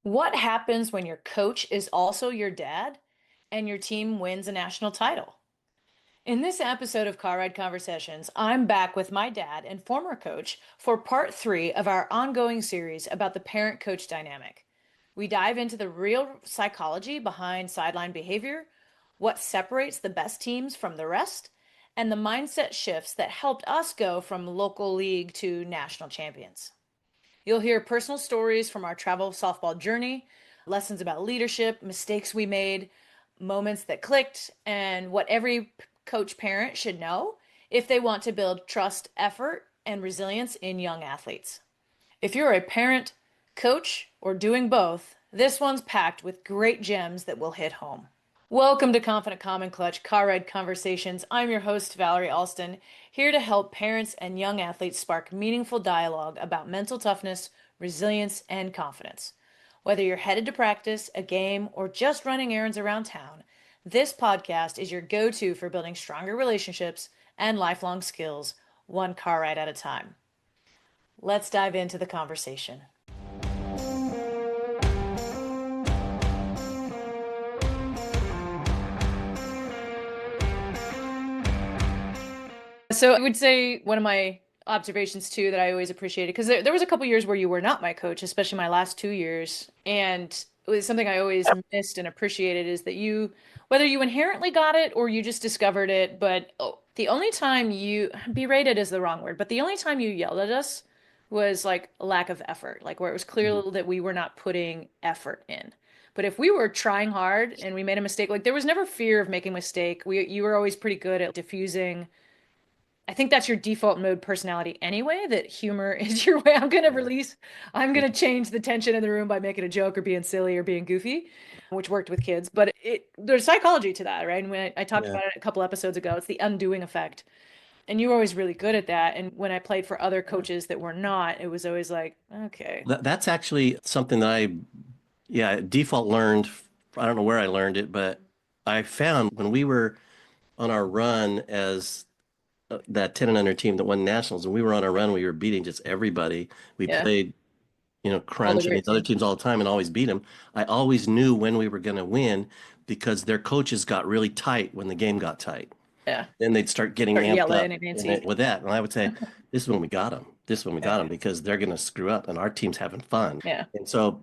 What happens when your coach is also your dad and your team wins a national title? In this episode of Car Ride Conversations, I'm back with my dad and former coach for part three of our ongoing series about the parent coach dynamic. We dive into the real psychology behind sideline behavior, what separates the best teams from the rest, and the mindset shifts that helped us go from local league to national champions. You'll hear personal stories from our travel softball journey, lessons about leadership, mistakes we made, moments that clicked, and what every coach parent should know if they want to build trust, effort, and resilience in young athletes. If you're a parent, coach, or doing both, this one's packed with great gems that will hit home. Welcome to Confident Common Clutch Car Ride Conversations. I'm your host, Valerie Alston, here to help parents and young athletes spark meaningful dialogue about mental toughness, resilience, and confidence. Whether you're headed to practice, a game, or just running errands around town, this podcast is your go-to for building stronger relationships and lifelong skills, one car ride at a time. Let's dive into the conversation. So I would say one of my observations too that I always appreciated, because there was a couple years where you were not my coach, especially my last 2 years. And it was something I always missed and appreciated is that whether you inherently got it or you just discovered it, but the only time you berated is the wrong word, but the only time you yelled at us was like a lack of effort, like where it was clear Mhm. that we were not putting effort in. But if we were trying hard and we made a mistake, like there was never fear of making a mistake. You were always pretty good at diffusing. I think that's your default mode personality anyway, that humor is your way. Yeah. I'm going to change the tension in the room by making a joke or being silly or being goofy, which worked with kids. But there's psychology to that, right? And when I talked Yeah. about it a couple episodes ago, it's the undoing effect. And you were always really good at that. And when I played for other coaches that were not, it was always like, okay. That's actually something that default learned. I don't know where I learned it, but I found when we were on our run as that 10 and under team that won nationals, and we were on our run, we were beating just everybody. We Yeah. played, All the Crunch and great these other teams. teams all the time and always beat them. I always knew when we were going to win because their coaches got really tight when the game got tight. Yeah. Then they'd start getting Start amped yelling up and and antsy. with that. And I would say, this is when we got them. This is when we got Yeah. them because they're going to screw up and our team's having fun. Yeah. And so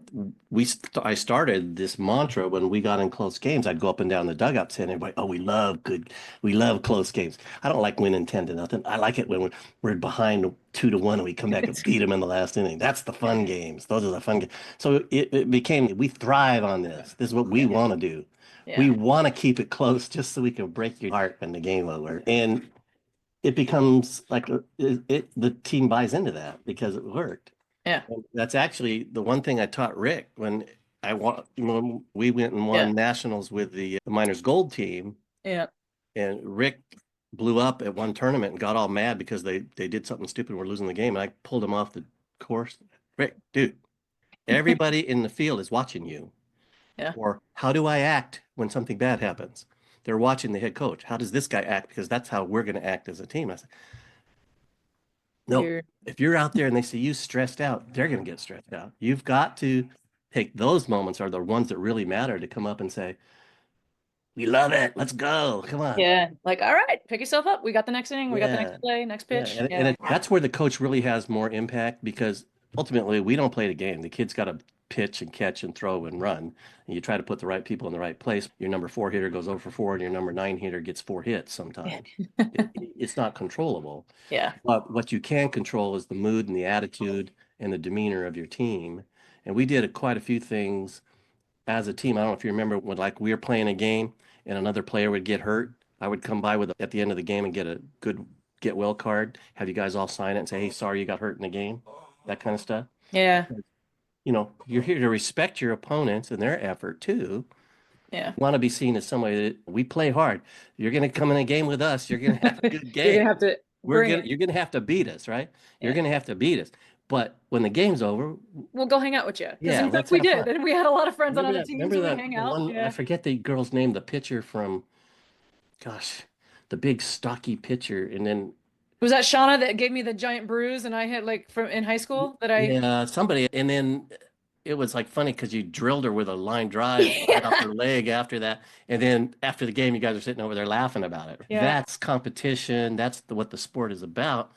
I started this mantra when we got in close games. I'd go up and down the dugout saying, everybody, oh, we love close games. I don't like winning 10 to nothing. I like it when we're behind 2-1 and we come back and beat them in the last inning. That's the fun games. Those are the fun games. So it became, we thrive on this. This is what we Yeah. want to do. We Yeah. want to keep it close just so we can break your heart when the game over. And it becomes like the team buys into that because it worked. Yeah. And that's actually the one thing I taught Rick when we went and Yeah. won nationals with the minors gold team, Yeah. and Rick blew up at one tournament and got all mad because they did something stupid and we're losing the game, and I pulled him off the course. Rick, dude, everybody in the field is watching you. Yeah. Or how do I act when something bad happens? They're watching the head coach. How does this guy act? Because that's how we're going to act as a team. I said, no, You're if you're out there and they see you stressed out, they're going to get stressed out. You've got to take those moments are the ones that really matter to come up and say, we love it. Let's go. Come on. Yeah, like, all right, pick yourself up. We got the next inning. We got the next Yeah. play, next Yeah. pitch. And Yeah. that's where the coach really has more impact because ultimately we don't play the game. The kid's got to pitch and catch and throw and run. And you try to put the right people in the right place. Your number four hitter goes over for four, and your number nine hitter gets four hits Yeah. sometimes. It's not controllable. Yeah. But what you can control is the mood and the attitude and the demeanor of your team. And we did quite a few things as a team. I don't know if you remember when like we were playing a game and another player would get hurt. I would come by at the end of the game and get a good get well card, have you guys all sign it and say, hey, sorry you got hurt in the game, that kind of stuff. Yeah. You're here to respect your opponents and their effort too. Yeah. Want to be seen as somebody that we play hard. You're going to come in a game with us. You're going to have a good You're game. gonna have to bring it. You're gonna have to beat us, right? You're Yeah. gonna have to beat us. But when the game's over, We'll go hang out with you. Because yeah, in fact let's we have did. fun. And we had a lot of friends on Remember other that? teams. Remember We would that hang the out. one I Yeah. forget the girl's name, the pitcher from, gosh, the big stocky pitcher, and then Was that Shauna that gave me the giant bruise and I had like from in high school that I yeah, somebody, and then it was like funny because you drilled her with a line drive right off her leg after that. And then after the game, you guys are sitting over there laughing about it. Yeah. That's competition. That's what the sport is about.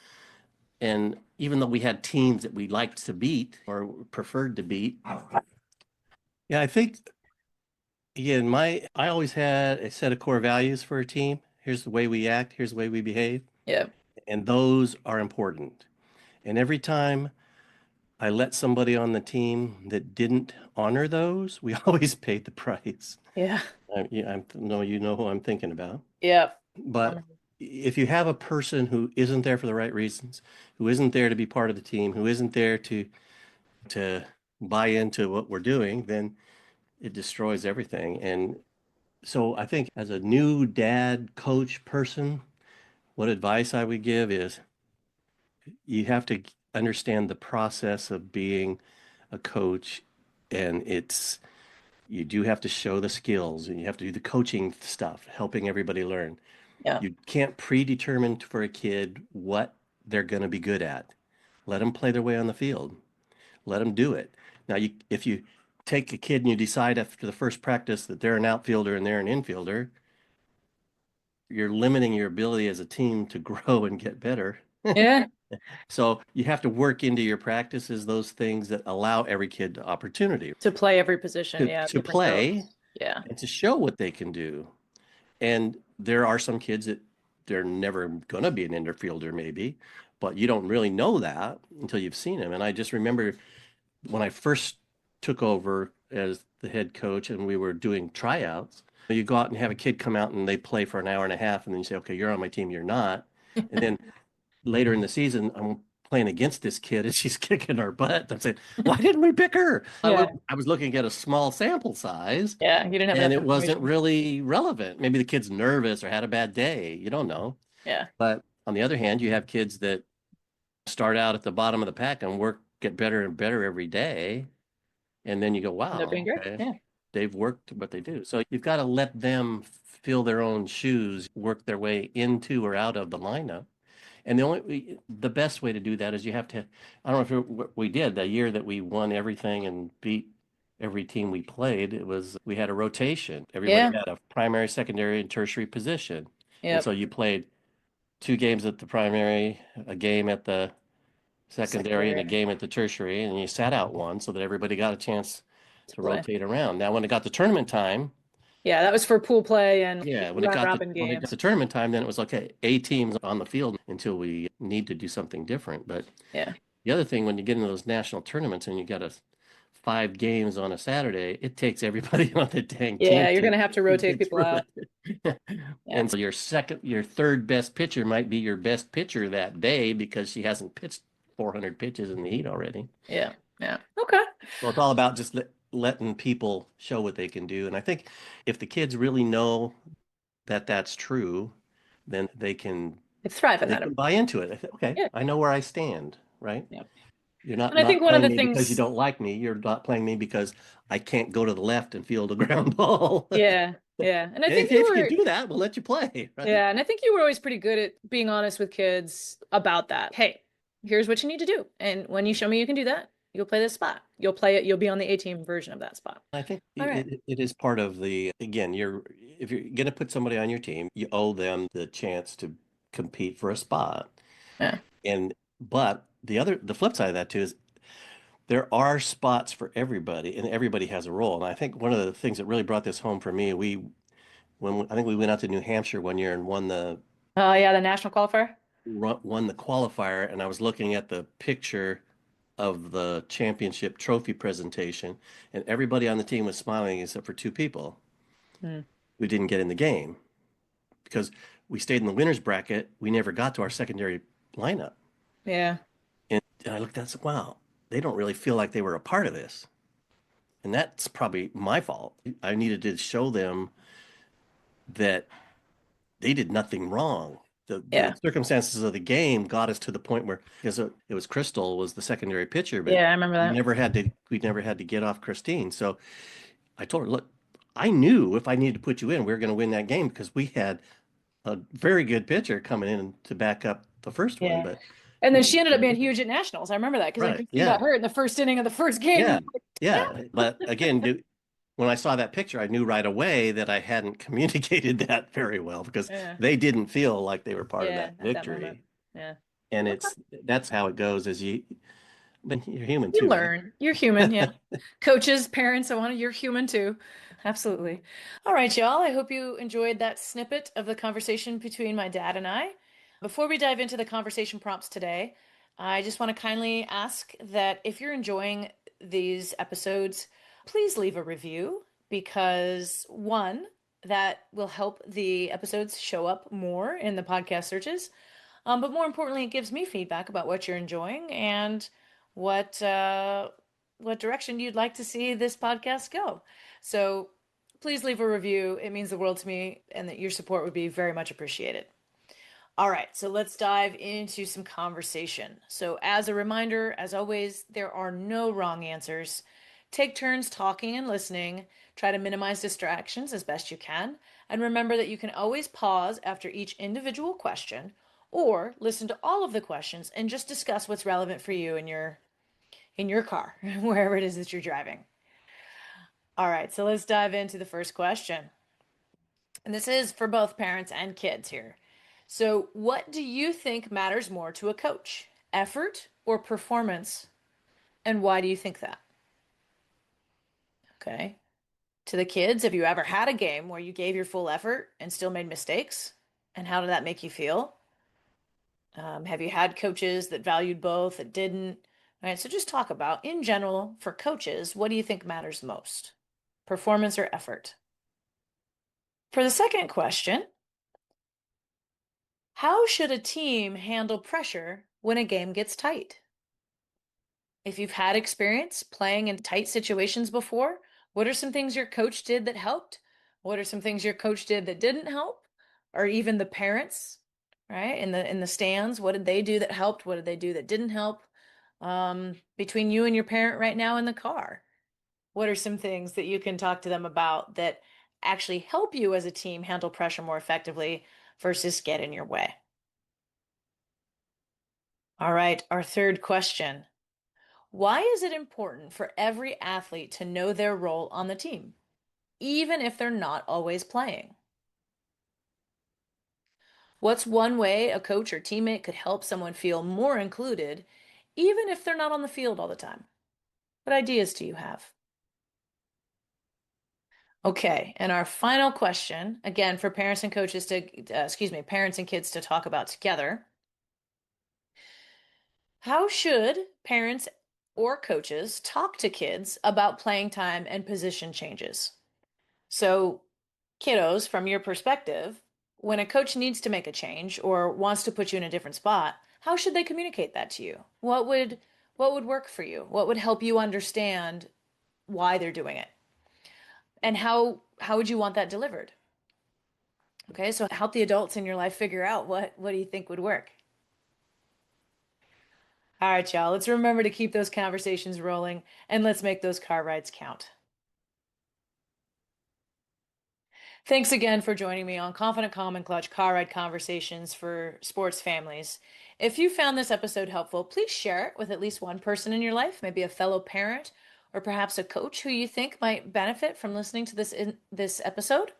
And even though we had teams that we liked to beat or preferred to beat, yeah, I think again, I always had a set of core values for a team. Here's the way we act, here's the way we behave, Yeah. and those are important. And every time I let somebody on the team that didn't honor those, we always paid the price. Yeah. Yeah, no, you know who I'm thinking about. Yeah. But if you have a person who isn't there for the right reasons, who isn't there to be part of the team, who isn't there to buy into what we're doing, then it destroys everything. And so I think as a new dad, coach person, what advice I would give is you have to understand the process of being a coach, and you do have to show the skills and you have to do the coaching stuff, helping everybody learn. Yeah. You can't predetermine for a kid what they're going to be good at. Let them play their way on the field. Let them do it. Now, if you take a kid and you decide after the first practice that they're an outfielder and they're an infielder, you're limiting your ability as a team to grow and get better. Yeah. So you have to work into your practices those things that allow every kid the opportunity To play every position. Yeah. to Different play codes. Yeah. and to show what they can do. And there are some kids that they're never going to be an infielder, maybe, but you don't really know that until you've seen them. And I just remember when I first took over as the head coach and we were doing tryouts, you go out and have a kid come out and they play for an hour and a half, and then you say, okay, you're on my team, you're not. And then later in the season, I'm playing against this kid and she's kicking our butt. I'm saying, why didn't we pick her? Yeah. I was looking at a small sample size Yeah. You didn't have and enough it wasn't information. really relevant. Maybe the kid's nervous or had a bad day. You don't know. Yeah. But on the other hand, you have kids that start out at the bottom of the pack and get better and better every day. And then you go, End up being wow, great. okay, Yeah. they've worked what they do. So you've got to let them fill their own shoes, work their way into or out of the lineup. And the best way to do that is you have to, I don't know if what we did the year that we won everything and beat every team we played, we had a rotation. Everybody Yeah. had a primary, secondary, and tertiary position. And so Yep. you played 2 games at the primary, a game at the secondary, and a Secondary. game at the tertiary, and you sat out one so that everybody got a chance To to play. rotate around. Now, when it got to tournament time, Yeah. That was for pool play and yeah, round robin when it got games. to tournament time, then it was okay, A teams on the field until we need to do something different. But Yeah. the other thing, when you get into those national tournaments and you got 5 games on a Saturday, it takes everybody on the dang team Yeah. You're gonna have to to rotate get people through out. it. Yeah. And so your third best pitcher might be your best pitcher that day because she hasn't pitched 400 pitches in the heat already. Yeah. Yeah. Okay. So it's all about just letting people show what they can do. And I think if the kids really know that that's true, then They thrive in they that. can buy into it. Okay, Yeah. I know where I stand, right? Yeah. You're And I think not one of playing the me because you things, don't like me. You're not playing me because I can't go to the left and field a ground ball. yeah, yeah. And I think If you can do that, we'll let you play, right? yeah, and I think you were always pretty good at being honest with kids about that. Hey, here's what you need to do. And when you show me you can do that, you'll play this spot. You'll play it, you'll be on the A team version of that spot. I think All right. it is part of again, if you're going to put somebody on your team, you owe them the chance to compete for a spot. Yeah. But the flip side of that too is there are spots for everybody and everybody has a role. And I think one of the things that really brought this home for me, I think we went out to New Hampshire one year and Oh yeah, the national qualifier. won the qualifier, and I was looking at the picture of the championship trophy presentation, and everybody on the team was smiling except for 2 people Hmm. who didn't get in the game because we stayed in the winners bracket. We never got to our secondary lineup. Yeah. And I looked at it and said, wow, they don't really feel like they were a part of this. And that's probably my fault. I needed to show them that they did nothing wrong. The Yeah. circumstances of the game got us to the point where because it was Crystal was the secondary pitcher, but Yeah, I remember that. we never had to get off Christine. So I told her, look, I knew if I needed to put you in, we were going to win that game because we had a very good pitcher coming in to back up the first one. Yeah. But And then she ended up being huge at nationals. I remember that because I Right. think she got Yeah. hurt in the first inning of the first game. And Yeah. I'm like, Yeah. But again, when I saw that picture, I knew right away that I hadn't communicated that very well because yeah, they didn't feel like they were part of yeah, that at that moment. victory. Yeah. And Okay. that's how it goes is but you're human You too, right? learn. You're human. Yeah. Coaches, parents, I want to, you're human too. Absolutely. All right, y'all. I hope you enjoyed that snippet of the conversation between my dad and I. Before we dive into the conversation prompts today, I just want to kindly ask that if you're enjoying these episodes, please leave a review because one, that will help the episodes show up more in the podcast searches. But more importantly, it gives me feedback about what you're enjoying and what what direction you'd like to see this podcast go. So please leave a review. It means the world to me, and that your support would be very much appreciated. All right, so let's dive into some conversation. So, as a reminder, as always, there are no wrong answers. Take turns talking and listening. Try to minimize distractions as best you can. And remember that you can always pause after each individual question or listen to all of the questions and just discuss what's relevant for you in your car, wherever it is that you're driving. All right, so let's dive into the first question. And this is for both parents and kids here. So, what do you think matters more to a coach? Effort or performance? And why do you think that? Okay. To the kids, have you ever had a game where you gave your full effort and still made mistakes? And how did that make you feel? Have you had coaches that valued both, that didn't? All right. So, just talk about, in general, for coaches, what do you think matters most? Performance or effort? For the second question, how should a team handle pressure when a game gets tight? If you've had experience playing in tight situations before, what are some things your coach did that helped? What are some things your coach did that didn't help? Or even the parents, right? In the stands, what did they do that helped? What did they do that didn't help? Between you and your parent right now in the car, what are some things that you can talk to them about that actually help you as a team handle pressure more effectively versus get in your way? All right, our third question. Why is it important for every athlete to know their role on the team, even if they're not always playing? What's one way a coach or teammate could help someone feel more included, even if they're not on the field all the time? What ideas do you have? Okay, and our final question, again, for parents and coaches to, excuse me, parents and kids to talk about together. How should parents or coaches talk to kids about playing time and position changes? So, kiddos, from your perspective, when a coach needs to make a change or wants to put you in a different spot, how should they communicate that to you? What would work for you? What would help you understand why they're doing it? And how would you want that delivered? Okay, so help the adults in your life figure out what do you think would work? All right, y'all, let's remember to keep those conversations rolling and let's make those car rides count. Thanks again for joining me on Confident, Calm, and Clutch Car Ride Conversations for Sports Families. If you found this episode helpful, please share it with at least one person in your life, maybe a fellow parent or perhaps a coach who you think might benefit from listening to this episode.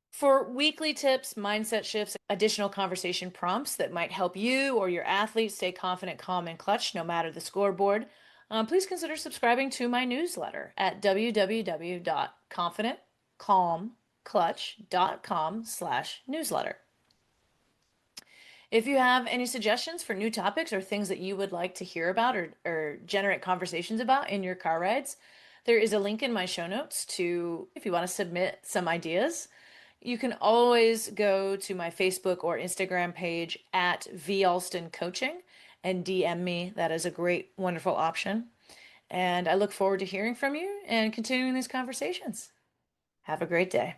For weekly tips, mindset shifts, additional conversation prompts that might help you or your athlete stay confident, calm, and clutch no matter the scoreboard, please consider subscribing to my newsletter at www.confidentcalmclutch.com/newsletter. If you have any suggestions for new topics or things that you would like to hear about or generate conversations about in your car rides, there is a link in my show notes to, if you want to submit some ideas. You can always go to my Facebook or Instagram page at V Alston Coaching and DM me. That is a great, wonderful option. And I look forward to hearing from you and continuing these conversations. Have a great day.